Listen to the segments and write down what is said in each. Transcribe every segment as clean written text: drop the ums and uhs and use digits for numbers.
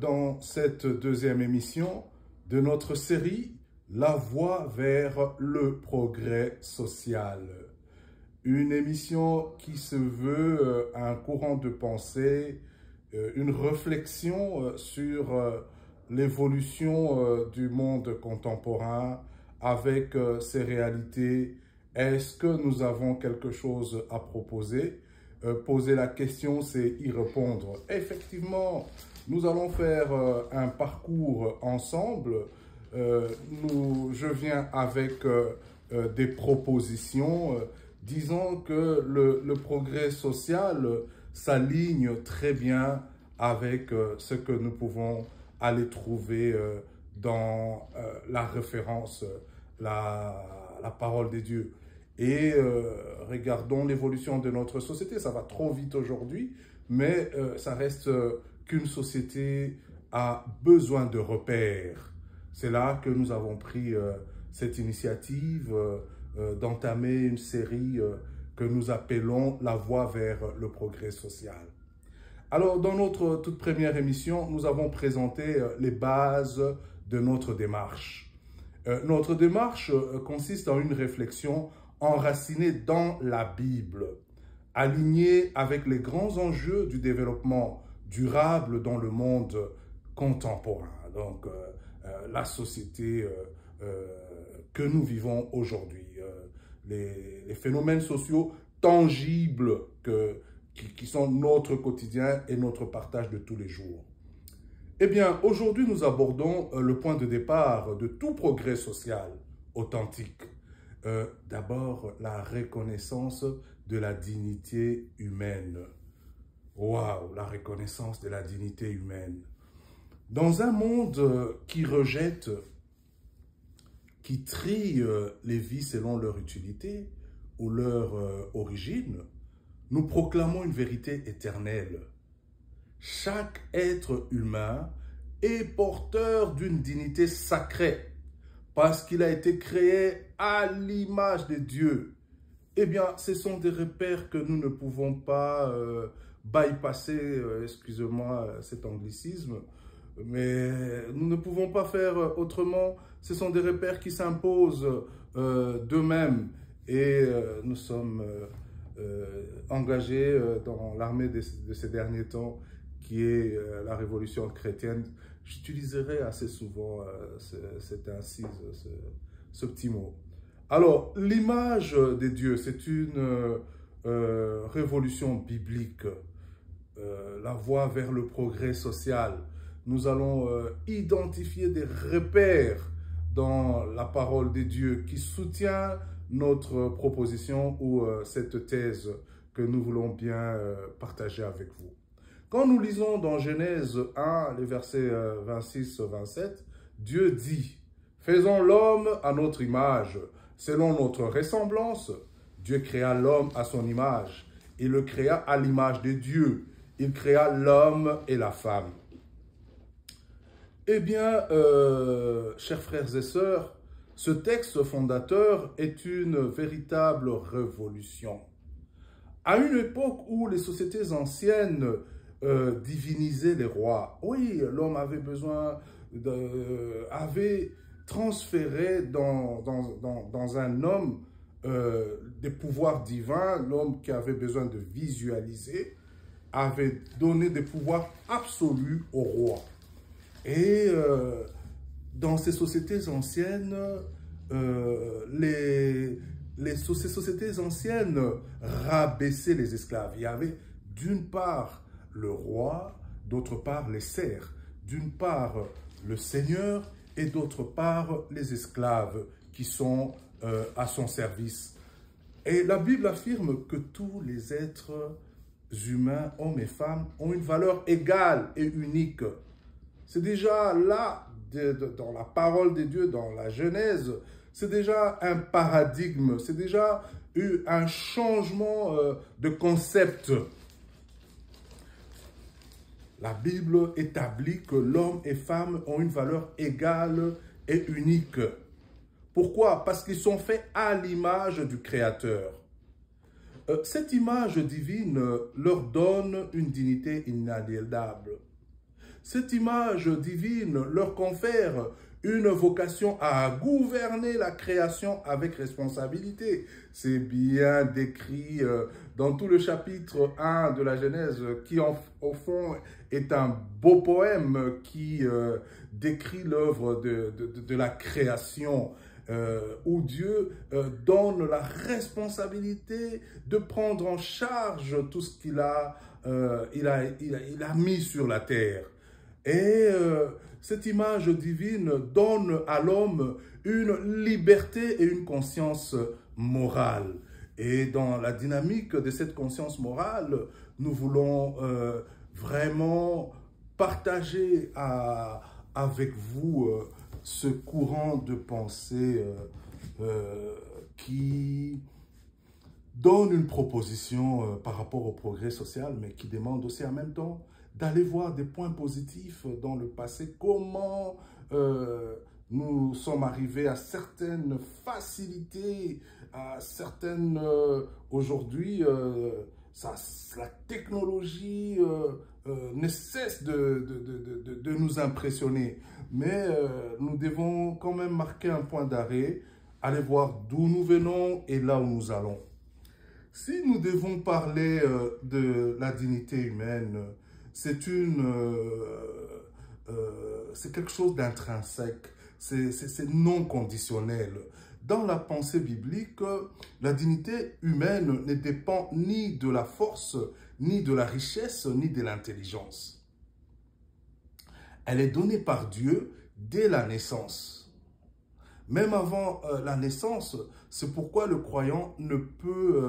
dans cette deuxième émission de notre série « La voie vers le progrès social ». Une émission qui se veut un courant de pensée, une réflexion sur l'évolution du monde contemporain avec ses réalités. Est-ce que nous avons quelque chose à proposer? Poser la question, c'est y répondre. Effectivement, nous allons faire un parcours ensemble. Je viens avec des propositions disant que le progrès social s'aligne très bien avec ce que nous pouvons aller trouver dans la référence, la parole de Dieu. Et regardons l'évolution de notre société. Ça va trop vite aujourd'hui, mais ça reste qu'une société a besoin de repères. C'est là que nous avons pris cette initiative d'entamer une série que nous appelons « La voie vers le progrès social ». Alors, dans notre toute première émission, nous avons présenté les bases de notre démarche. Notre démarche consiste en une réflexion enracinée dans la Bible, alignée avec les grands enjeux du développement durable dans le monde contemporain. Donc, la société que nous vivons aujourd'hui, les phénomènes sociaux tangibles qui sont notre quotidien et notre partage de tous les jours. Eh bien, aujourd'hui, nous abordons le point de départ de tout progrès social authentique. D'abord, la reconnaissance de la dignité humaine. Waouh, la reconnaissance de la dignité humaine. Dans un monde qui rejette, qui trie les vies selon leur utilité ou leur origine, nous proclamons une vérité éternelle. Chaque être humain est porteur d'une dignité sacrée parce qu'il a été créé à l'image de Dieu. Eh bien, ce sont des repères que nous ne pouvons pas bypasser, excusez-moi cet anglicisme, mais nous ne pouvons pas faire autrement. Ce sont des repères qui s'imposent d'eux-mêmes et nous sommes engagés dans l'armée de ces derniers temps qui est la révolution chrétienne. J'utiliserai assez souvent cette incise, ce petit mot. Alors, l'image de Dieu, c'est une révolution biblique, la voie vers le progrès social. Nous allons identifier des repères dans la parole de Dieu qui soutient notre proposition ou cette thèse que nous voulons bien partager avec vous. Quand nous lisons dans Genèse 1, les versets 26-27, Dieu dit « Faisons l'homme à notre image, selon notre ressemblance. » Dieu créa l'homme à son image. Il le créa à l'image de Dieu. Il créa l'homme et la femme. Eh bien, chers frères et sœurs, ce texte fondateur est une véritable révolution. À une époque où les sociétés anciennes diviniser les rois. Oui, l'homme avait besoin, avait transféré dans un homme des pouvoirs divins. L'homme qui avait besoin de visualiser avait donné des pouvoirs absolus au roi. Et dans ces sociétés anciennes, ces sociétés anciennes rabaissaient les esclaves. Il y avait d'une part le roi, d'autre part les serfs, d'une part le seigneur et d'autre part les esclaves qui sont à son service. Et la Bible affirme que tous les êtres humains, hommes et femmes, ont une valeur égale et unique. C'est déjà là, dans la parole de Dieu, dans la Genèse, c'est déjà un paradigme, c'est déjà un changement de concept. La Bible établit que l'homme et femme ont une valeur égale et unique. Pourquoi? Parce qu'ils sont faits à l'image du Créateur. Cette image divine leur donne une dignité inaliénable. Cette image divine leur confère une vocation à gouverner la création avec responsabilité. C'est bien décrit dans tout le chapitre 1 de la Genèse, qui au fond est un beau poème qui décrit l'œuvre de la création, où Dieu donne la responsabilité de prendre en charge tout ce qu'il a, il a mis sur la terre. Et cette image divine donne à l'homme une liberté et une conscience morale. Et dans la dynamique de cette conscience morale, nous voulons vraiment partager avec vous ce courant de pensée qui donne une proposition par rapport au progrès social, mais qui demande aussi en même temps d'aller voir des points positifs dans le passé, comment nous sommes arrivés à certaines facilités, à certaines... Aujourd'hui, la technologie ne cesse de nous impressionner. Mais nous devons quand même marquer un point d'arrêt, aller voir d'où nous venons et là où nous allons. Si nous devons parler de la dignité humaine, c'est quelque chose d'intrinsèque, c'est non conditionnel. Dans la pensée biblique, la dignité humaine ne dépend ni de la force, ni de la richesse, ni de l'intelligence. Elle est donnée par Dieu dès la naissance. Même avant la naissance, c'est pourquoi le croyant ne peut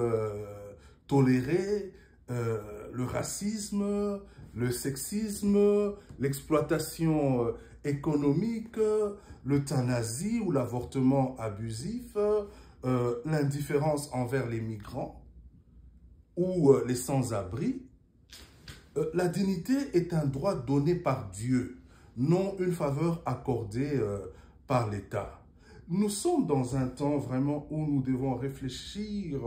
tolérer le racisme, le sexisme, l'exploitation économique, l'euthanasie ou l'avortement abusif, l'indifférence envers les migrants ou les sans-abri. La dignité est un droit donné par Dieu, non une faveur accordée par l'État. Nous sommes dans un temps vraiment où nous devons réfléchir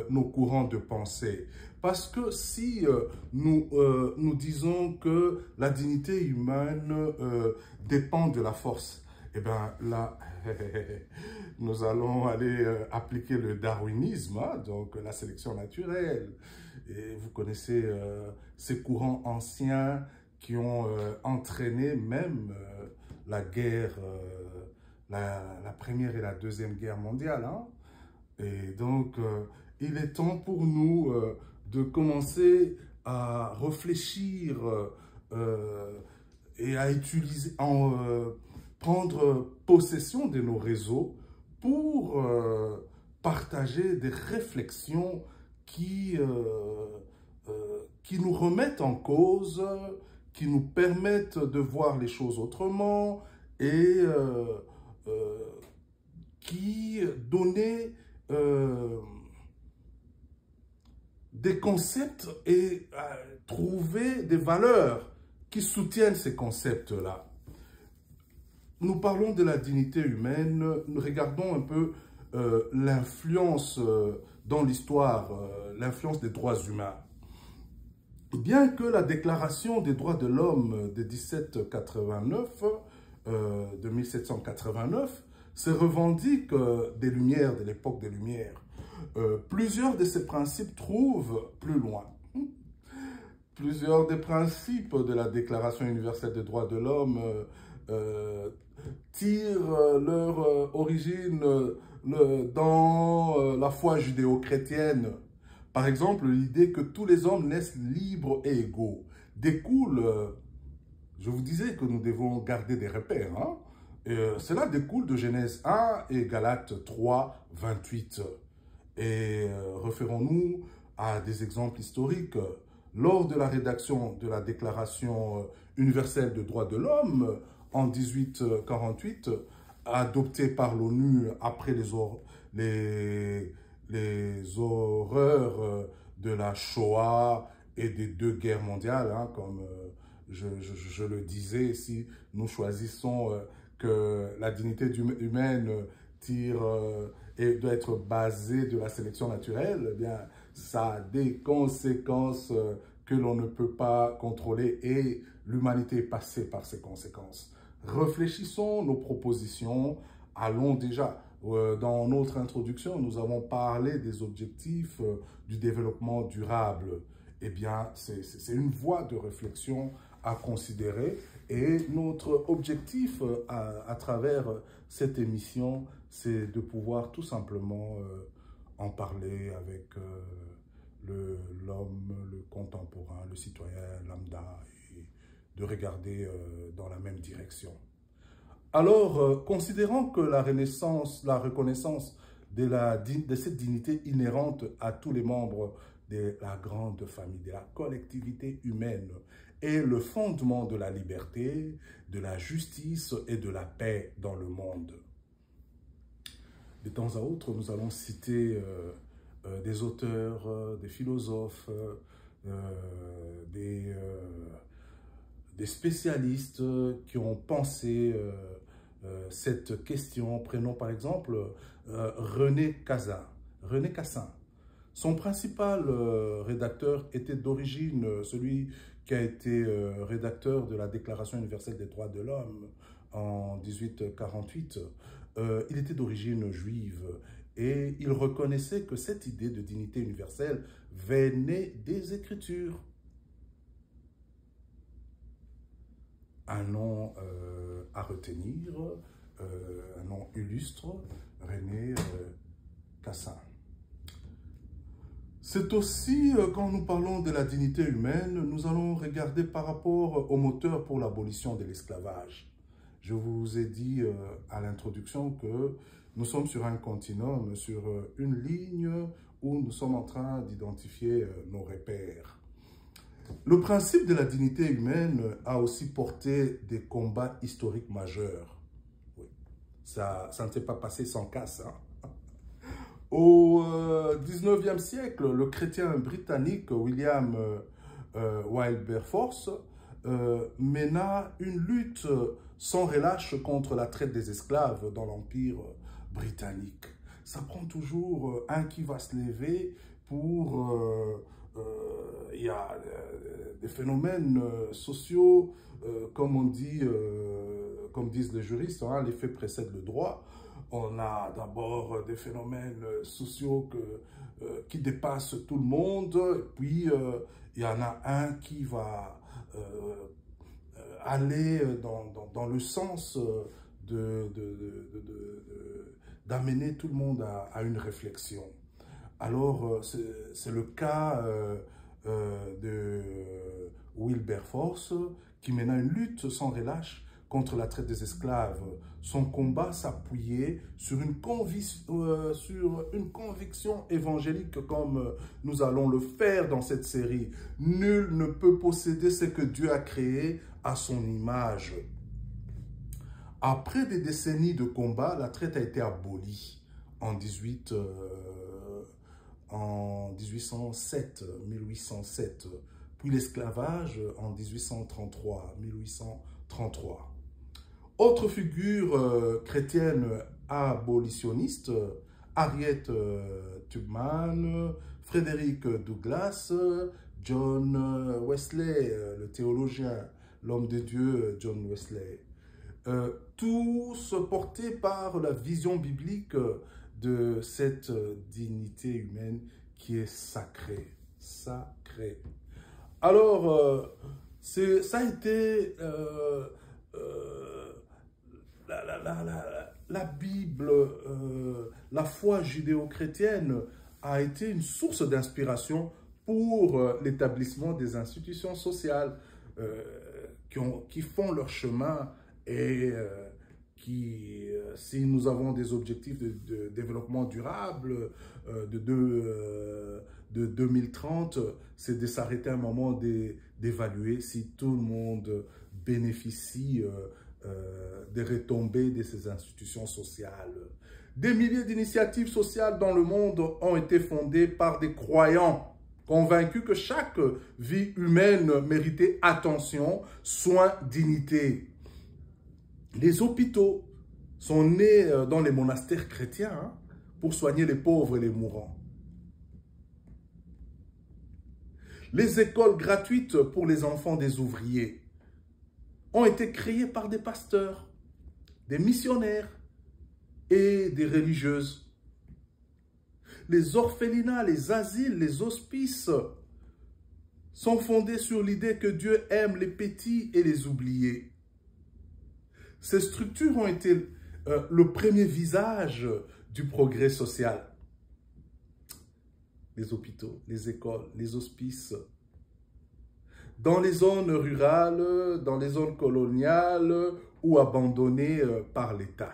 nos courants de pensée. Parce que si nous disons que la dignité humaine dépend de la force, eh bien là, nous allons aller appliquer le darwinisme, hein, donc la sélection naturelle. Et vous connaissez ces courants anciens qui ont entraîné même la guerre, la première et la deuxième guerre mondiale. Hein. Et donc, il est temps pour nous de commencer à réfléchir et à utiliser, prendre possession de nos réseaux pour partager des réflexions qui nous remettent en cause, qui nous permettent de voir les choses autrement et qui donnaient des concepts et trouver des valeurs qui soutiennent ces concepts-là. Nous parlons de la dignité humaine, nous regardons un peu l'influence dans l'histoire, l'influence des droits humains. Bien que la Déclaration des droits de l'homme de 1789 se revendique des Lumières, de l'époque des Lumières, plusieurs de ces principes trouvent plus loin. Plusieurs des principes de la Déclaration universelle des droits de l'homme tirent leur origine dans la foi judéo-chrétienne. Par exemple, l'idée que tous les hommes naissent libres et égaux découle, je vous disais que nous devons garder des repères, hein? Cela découle de Genèse 1 et Galates 3, 28. Et référons-nous à des exemples historiques. Lors de la rédaction de la Déclaration universelle des droits de l'homme en 1848, adoptée par l'ONU après les horreurs de la Shoah et des deux guerres mondiales, hein, comme je le disais, si nous choisissons que la dignité humaine et doit être basée de la sélection naturelle, eh bien, ça a des conséquences que l'on ne peut pas contrôler et l'humanité est passée par ses conséquences. Réfléchissons nos propositions, allons déjà. Dans notre introduction, nous avons parlé des objectifs du développement durable. Eh bien, c'est une voie de réflexion à considérer et notre objectif à travers cette émission, c'est de pouvoir tout simplement en parler avec l'homme, le contemporain, le citoyen lambda et de regarder dans la même direction. Alors, considérant que la reconnaissance de cette dignité inhérente à tous les membres de la grande famille, de la collectivité humaine, est le fondement de la liberté, de la justice et de la paix dans le monde. De temps à autre, nous allons citer des auteurs, des philosophes, des spécialistes qui ont pensé cette question. Prenons par exemple René Cassin. René Cassin. Son principal rédacteur était d'origine celui qui a été rédacteur de la Déclaration universelle des droits de l'homme en 1848. Il était d'origine juive et il reconnaissait que cette idée de dignité universelle venait des Écritures. Un nom à retenir, un nom illustre, René Cassin. C'est aussi, quand nous parlons de la dignité humaine, nous allons regarder par rapport au moteur pour l'abolition de l'esclavage. Je vous ai dit à l'introduction que nous sommes sur un continuum, sur une ligne où nous sommes en train d'identifier nos repères. Le principe de la dignité humaine a aussi porté des combats historiques majeurs. Oui. Ça ne s'est pas passé sans casse. Hein? Au 19e siècle, le chrétien britannique William Wilberforce mena une lutte sans relâche contre la traite des esclaves dans l'Empire britannique. Ça prend toujours un qui va se lever pour... il y a des phénomènes sociaux, comme on dit, comme disent les juristes, hein, les faits précèdent le droit. On a d'abord des phénomènes sociaux qui dépassent tout le monde, puis il y en a un qui va aller dans le sens d'amener tout le monde à une réflexion. Alors, c'est le cas de Wilberforce qui mena une lutte sans relâche contre la traite des esclaves. Son combat s'appuyait sur une conviction évangélique comme nous allons le faire dans cette série. Nul ne peut posséder ce que Dieu a créé à son image. Après des décennies de combat, la traite a été abolie en 1807, puis l'esclavage en 1833. Autre figure chrétienne abolitionniste, Harriet Tubman, Frederick Douglass, John Wesley, le théologien, l'homme de Dieu John Wesley. Tous portés par la vision biblique de cette dignité humaine qui est sacrée. Sacrée. Alors, ça a été la Bible, la foi judéo-chrétienne a été une source d'inspiration pour l'établissement des institutions sociales qui font leur chemin et qui, si nous avons des objectifs de développement durable de 2030, c'est de s'arrêter un moment d'évaluer si tout le monde bénéficie des retombées de ces institutions sociales. Des milliers d'initiatives sociales dans le monde ont été fondées par des croyants convaincus que chaque vie humaine méritait attention, soins, dignité. Les hôpitaux sont nés dans les monastères chrétiens pour soigner les pauvres et les mourants. Les écoles gratuites pour les enfants des ouvriers ont été créées par des pasteurs, des missionnaires et des religieuses. Les orphelinats, les asiles, les hospices sont fondés sur l'idée que Dieu aime les petits et les oubliés. Ces structures ont été le premier visage du progrès social. Les hôpitaux, les écoles, les hospices. Dans les zones rurales, dans les zones coloniales ou abandonnées par l'État.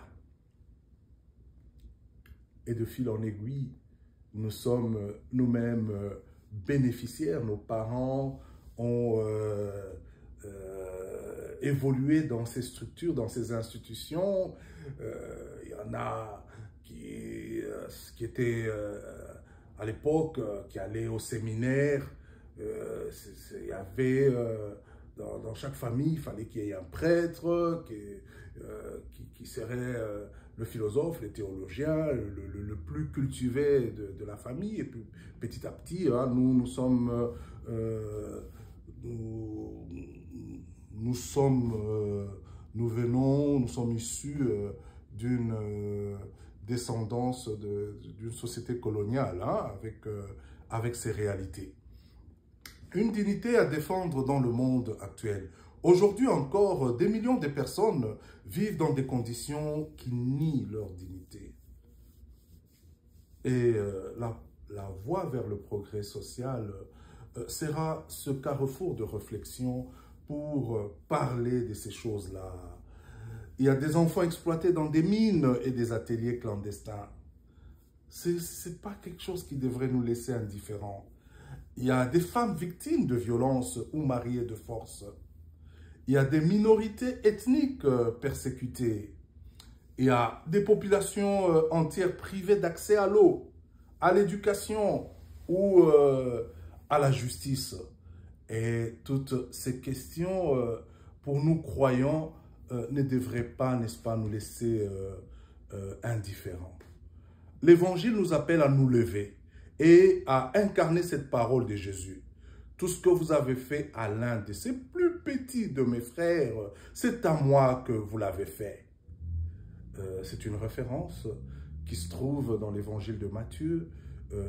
Et de fil en aiguille, nous sommes nous-mêmes bénéficiaires. Nos parents ont évolué dans ces structures, dans ces institutions. Il y en a qui étaient à l'époque, qui allaient au séminaire. Il y avait dans chaque famille, il fallait qu'il y ait un prêtre qui serait le philosophe, le théologien, le plus cultivé de la famille. Et puis petit à petit, hein, nous sommes issus d'une descendance d'une société coloniale, hein, avec ses réalités. Une dignité à défendre dans le monde actuel. Aujourd'hui encore, des millions de personnes vivent dans des conditions qui nient leur dignité. Et la voie vers le progrès social sera ce carrefour de réflexion pour parler de ces choses-là. Il y a des enfants exploités dans des mines et des ateliers clandestins. Ce n'est pas quelque chose qui devrait nous laisser indifférents. Il y a des femmes victimes de violences ou mariées de force. Il y a des minorités ethniques persécutées. Il y a des populations entières privées d'accès à l'eau, à l'éducation ou à la justice. Et toutes ces questions, pour nous croyants, ne devraient pas, n'est-ce pas, nous laisser indifférents. L'Évangile nous appelle à nous lever et à incarner cette parole de Jésus. Tout ce que vous avez fait à l'un de ces plus petits de mes frères, c'est à moi que vous l'avez fait. C'est une référence qui se trouve dans l'Évangile de Matthieu,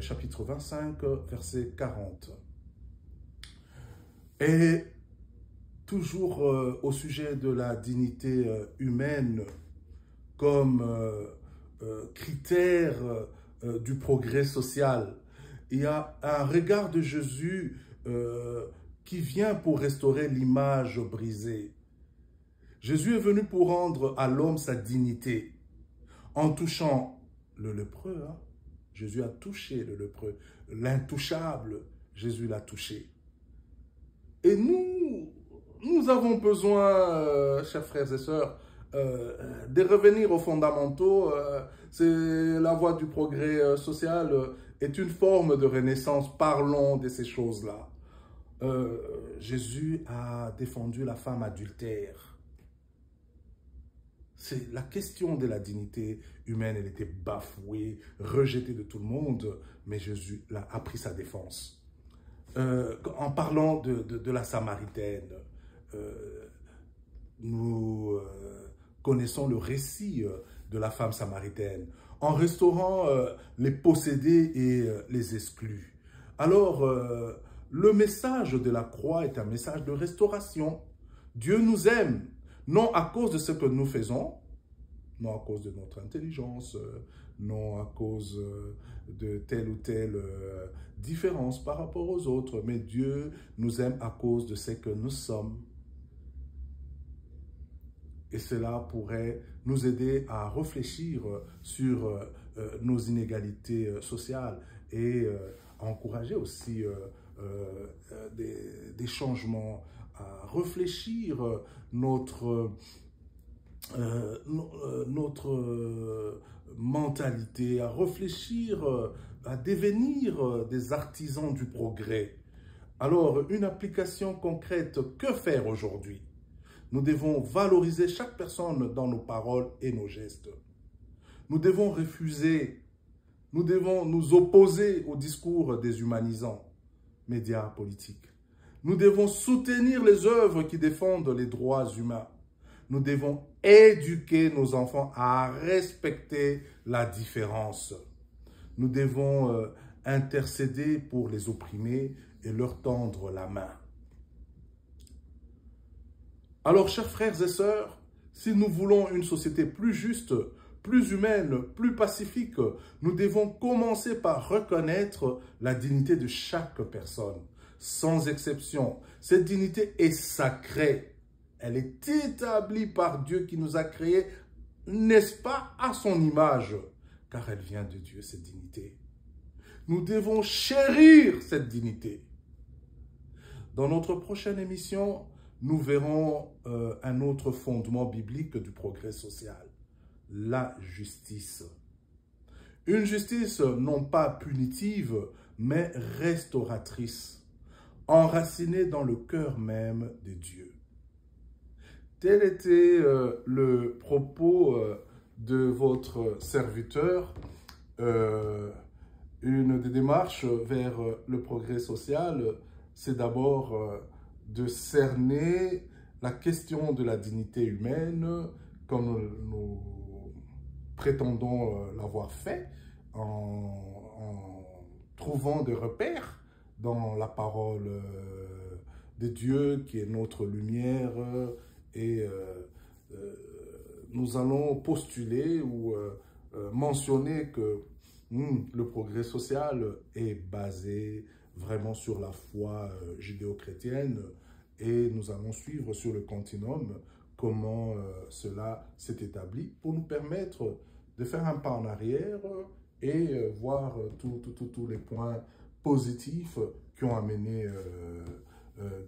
chapitre 25, verset 40. Et toujours au sujet de la dignité humaine comme critère du progrès social, il y a un regard de Jésus qui vient pour restaurer l'image brisée. Jésus est venu pour rendre à l'homme sa dignité. En touchant le lépreux, hein, Jésus a touché le lépreux. L'intouchable, Jésus l'a touché. Et nous avons besoin, chers frères et sœurs, de revenir aux fondamentaux. C'est la voie du progrès social est une forme de renaissance. Parlons de ces choses-là. Jésus a défendu la femme adultère. C'est la question de la dignité humaine, elle était bafouée, rejetée de tout le monde, mais Jésus a pris sa défense. En parlant de la Samaritaine, nous connaissons le récit de la femme samaritaine, en restaurant les possédés et les exclus. Alors, le message de la croix est un message de restauration. Dieu nous aime, non à cause de ce que nous faisons, non à cause de notre intelligence, non à cause de telle ou telle différence par rapport aux autres, mais Dieu nous aime à cause de ce que nous sommes. Et cela pourrait nous aider à réfléchir sur nos inégalités sociales et à encourager aussi des changements, à réfléchir notre mentalité, à réfléchir, à devenir des artisans du progrès. Alors, une application concrète, que faire aujourd'hui? Nous devons valoriser chaque personne dans nos paroles et nos gestes. Nous devons refuser, nous devons nous opposer au discours déshumanisant. médias politiques. Nous devons soutenir les œuvres qui défendent les droits humains. Nous devons éduquer nos enfants à respecter la différence. Nous devons intercéder pour les opprimés et leur tendre la main. Alors, chers frères et sœurs, si nous voulons une société plus juste, plus humaine, plus pacifique, nous devons commencer par reconnaître la dignité de chaque personne, sans exception. Cette dignité est sacrée. Elle est établie par Dieu qui nous a créés, n'est-ce pas, à son image, car elle vient de Dieu, cette dignité. Nous devons chérir cette dignité. Dans notre prochaine émission, nous verrons un autre fondement biblique du progrès social, la justice. Une justice non pas punitive, mais restauratrice, enracinée dans le cœur même de Dieu. Tel était le propos de votre serviteur. Une des démarches vers le progrès social, c'est d'abord de cerner la question de la dignité humaine, comme nous prétendons l'avoir fait, en trouvant des repères dans la parole de Dieu, qui est notre lumière, et nous allons postuler ou mentionner que le progrès social est basé vraiment sur la foi judéo-chrétienne, et nous allons suivre sur le continuum comment cela s'est établi pour nous permettre de faire un pas en arrière et voir tous les points positifs qui ont amené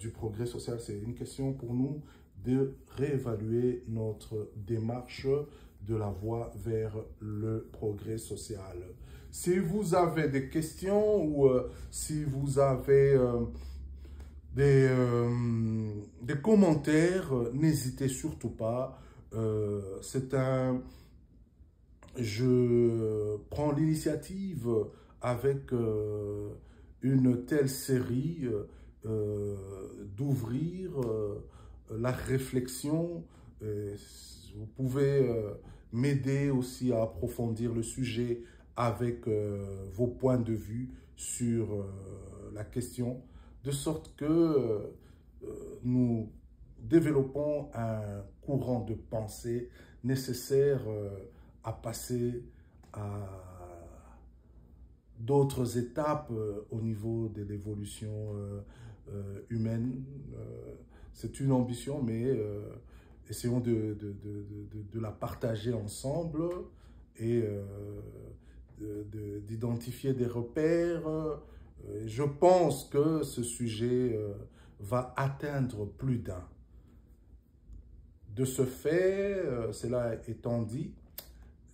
du progrès social. C'est une question pour nous de réévaluer notre démarche de la voie vers le progrès social. Si vous avez des questions ou si vous avez des commentaires, n'hésitez surtout pas. Je prends l'initiative avec une telle série d'ouvrir la réflexion. Vous pouvez m'aider aussi à approfondir le sujet avec vos points de vue sur la question, de sorte que nous développons un courant de pensée nécessaire à passer à d'autres étapes au niveau de l'évolution humaine. C'est une ambition, mais essayons de la partager ensemble et d'identifier des repères. Je pense que ce sujet va atteindre plus d'un. De ce fait, cela étant dit,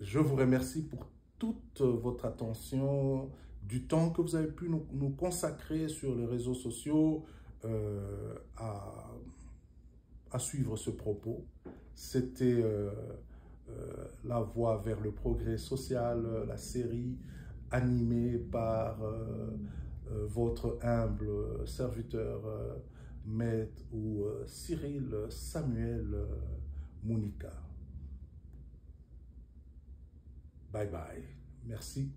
je vous remercie pour toute votre attention, du temps que vous avez pu nous consacrer sur les réseaux sociaux à suivre ce propos. C'était la voie vers le progrès social, la série animée par votre humble serviteur, Maître ou Cyril Samuel Mounika. Bye bye. Merci.